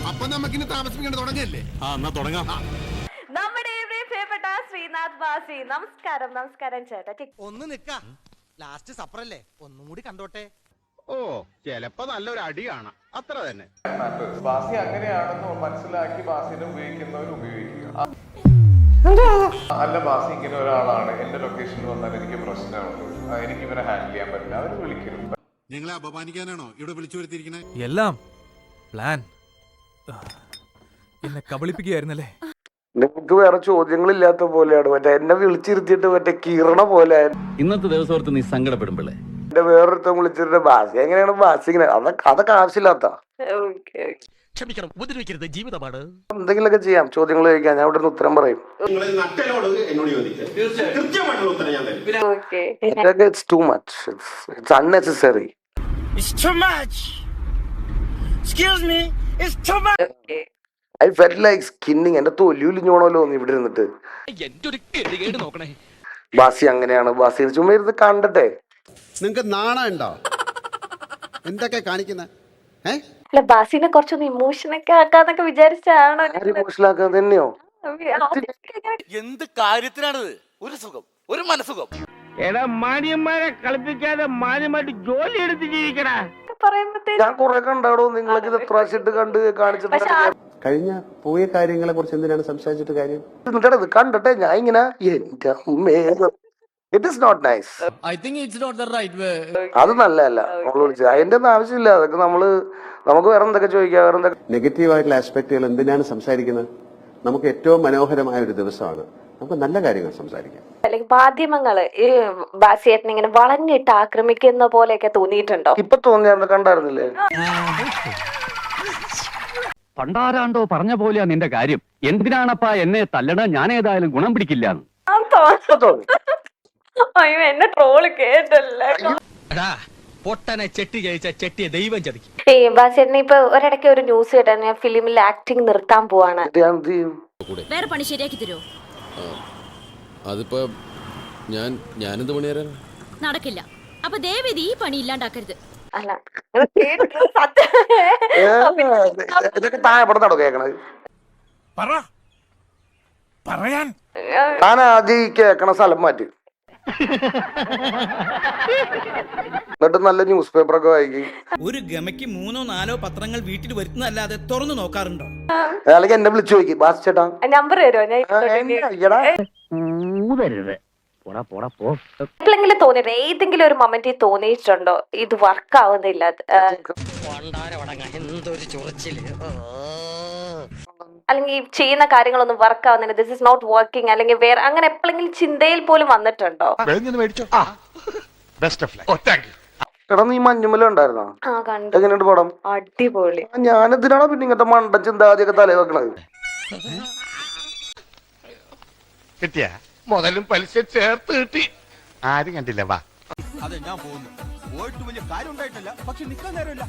അപ്പൊ നമുക്കിനി താമസിപ്പിക്കേണ്ട തുടങ്ങല്ലേ? എന്നാ തുടങ്ങാം. നമ്മുടെ പ്രിയപ്പെട്ട ശ്രീനാഥ് ബാസി, നമസ്കാരം. നമസ്കാരം ചേട്ടാ. ഒന്ന് നിക്ക, ലാസ്റ്റ് സപ്പറല്ലേ, ഒന്നും കൂടി കണ്ടോട്ടെ. ഓ, ചിലപ്പോ നല്ലൊരു അടി കാണാം, അത്ര തന്നെ. ബാസി അങ്ങനെയാണെന്ന് മനസ്സിലാക്കി ബാസിനെ ഉപയോഗിക്കുന്നവർ ഉപയോഗിക്കുക. അല്ല, ബാസി ഇങ്ങനെ ഒരാളാണ്, എന്റെ ലൊക്കേഷനിൽ വന്നാൽ എനിക്ക് പ്രശ്നമുണ്ട്, എനിക്ക് ഇവരെ ഹാൻഡിൽ ചെയ്യാൻ പറ്റില്ല, അവർ വിളിക്കണം. നിങ്ങളെ അപമാനിക്കാനാണോ ഇവിടെ വിളിച്ചു വരുത്തിയിരിക്കണേ? എല്ലാം പ്ലാൻ. എന്നെ കബളിപ്പിക്കുകയായിരുന്നല്ലേ? നിങ്ങക്ക് വേറെ ചോദ്യങ്ങളില്ലാത്ത പോലെയാണ്. മറ്റേ എന്നെ വിളിച്ചിരുത്തിയിട്ട് മറ്റേ കീറണ പോലെ. ഇന്നത്തെ ദിവസം ഓർത്ത് നീ സങ്കടപ്പെടുമ്പോഴേ എന്റെ വേറൊരുത്തം വിളിച്ചിട്ട് ബാസി എങ്ങനെയാണ് ബാസി ഇങ്ങനെ, അതൊക്കെ ആവശ്യമില്ലാത്ത. ക്ഷമിക്കണം, ഉപദ്രവിക്കരുത്, ജീവിതമാണ്. എന്തെങ്കിലുമൊക്കെ ചെയ്യാം, ചോദ്യങ്ങൾ ചോദിക്കാം, ഞാൻ ഇവിടെ നിന്ന് ഉത്തരം പറയും. It's too much. It's unnecessary. It's too much. Excuse me, it's too much. I felt like skinning. എന്റെ തൊലിയുലിഞ്ഞോണല്ലോ ഇവിടെ ഇരുന്നിട്ട്. ബാസി അങ്ങനെയാണ്, ബാസി ചുമ്മാ ഇരുന്ന് കണ്ടട്ടെ. നിങ്ങക്ക് നാണം ഉണ്ടോ എന്തൊക്കെ കാണിക്കുന്ന? അല്ല, ബാസിനെ കുറച്ചൊന്ന് ഇമോഷനൊക്കെ ആക്കാന്നൊക്കെ വിചാരിച്ചാണോ? ഇമോഷണലാക്കാൻ തന്നെയോ? എന്ത് കാര്യത്തിനാണിത്? ഒരു സുഖം, ഒരു മനസുഖം. എടാ, മാന്യന്മാരെ കളിപ്പിക്കാതെ മാന്യമായിട്ട് ജോലി എടുത്ത് ജീവിക്കടാ. ഞാൻ കുറെ കണ്ടാടോ, നിങ്ങളൊക്കെ ഇത് പ്രാവശ്യമായിട്ട് കണ്ട് കാണിച്ചിട്ട്. കഴിഞ്ഞ പോയ കാര്യങ്ങളെ കുറിച്ച് എന്തിനാണ് സംസാരിച്ചിട്ട് കാര്യം? ഇത് കണ്ടട്ടെ, ഞാൻ ഇങ്ങനെ എന്റെ അമ്മേ, ഇറ്റ് ഇസ് നോട്ട് നൈസ്. അത് നല്ലതല്ല. നമ്മൾ വിളിച്ചത് അതിന്റെ ഒന്നും ആവശ്യമില്ല. അതൊക്കെ നമുക്ക് വേറെ എന്തൊക്കെ ചോദിക്കാം, വേറെ എന്തൊക്കെ നെഗറ്റീവ് ആയിട്ടുള്ള ആസ്പെക്ടുകൾ എന്തിനാണ് സംസാരിക്കുന്നത്? നമുക്ക് ഏറ്റവും മനോഹരമായ ഒരു ദിവസമാണ്, നമുക്ക് നല്ല കാര്യങ്ങൾ സംസാരിക്കാം. അല്ലെങ്കിൽ മാധ്യമങ്ങള് ഈ ബാസിയേട്ടനെ ഇങ്ങനെ വളഞ്ഞിട്ട് ആക്രമിക്കുന്ന പോലെയൊക്കെ തോന്നിയിട്ടുണ്ടോ? ഇപ്പൊ തോന്നിയായിരുന്നു, കണ്ടായിരുന്നില്ലേ? പണ്ടാരാണ്ടോ പറഞ്ഞ പോലെയാ നിന്റെ കാര്യം. എന്തിനാണപ്പാ എന്നെ തല്ലണ? ഞാൻ ഏതായാലും ഗുണം പിടിക്കില്ല. അയ്യോ, എന്നെ ട്രോള് കേട്ടല്ലേ. പൊട്ടനെ ചെട്ടി ജയിച്ച ചെട്ടിയെ ദൈവം ചതിക്കും. ഈ ബാസിയേട്ടനെ ഇപ്പൊ ഒരിടയ്ക്ക് ഒരു ന്യൂസ് കേട്ടാ, ഞാൻ ഫിലിമിൽ ആക്ടിങ് നിർത്താൻ പോവാണ്. വേറെ പണി ശരിയാക്കി തരുമോ? അതിപ്പോ ഞാനെന്ത് പണി തരാൻ? നടക്കില്ല. അപ്പൊ ദേവിത് ഈ പണി ഇല്ലാണ്ടാക്കരുത്. അല്ല, ഇതൊക്കെ താഴെ പെടുന്നാടോ കേക്കണത്? ഞാൻ ആദ്യം കേക്കണ സ്ഥലം മാറ്റി, എന്നിട്ട് നല്ല ന്യൂസ് പേപ്പർ ഒക്കെ വായിക്കും. ഒരു ഗമയ്ക്ക് 3-4 പത്രങ്ങൾ വീട്ടിൽ വരുത്തുന്നല്ലാതെ തുറന്നു നോക്കാറുണ്ടോ? അല്ലെങ്കിൽ എന്നെ വിളിച്ചു ചോദിക്കും, ബാസ് ചേട്ടാ നമ്പർ തരുമോ? ഞാൻ എപ്പോഴെങ്കിലും തോന്നിയിട്ട്, ഏതെങ്കിലും ഒരു മൊമെന്റിൽ തോന്നിയിട്ടുണ്ടോ ഇത് വർക്ക് ആവുന്നില്ല? അല്ലെങ്കിൽ ചെയ്യുന്ന കാര്യങ്ങളൊന്നും വർക്ക് ആവുന്നില്ല, ദിസ് ഇസ് നോട്ട് വർക്കിംഗ്, അല്ലെങ്കിൽ വേറെ അങ്ങനെ എപ്പോഴെങ്കിലും ചിന്തയിൽ പോലും വന്നിട്ടുണ്ടോ? എടാ, നീ മഞ്ഞുമല ഉണ്ടായിരുന്നോ? ആ, കണ്ടു. എങ്ങനെയുണ്ട് പടം? അടിപൊളി. ഞാനെന്തിനാണോ പിന്നെ ഇങ്ങനത്തെ മണ്ട ചിന്താതിയൊക്കെ തലേ വെക്കണത്? കിട്ടിയ മുതലും പലിശ ചേർത്ത് കിട്ടി. ആരും കണ്ടില്ല. വാ. അതെ, ഞാൻ പോകുന്നു. പോയിട്ട് വലിയ കാര്യം ഉണ്ടായിട്ടില്ല, പക്ഷെ നിക്കാൻ നേരമില്ല.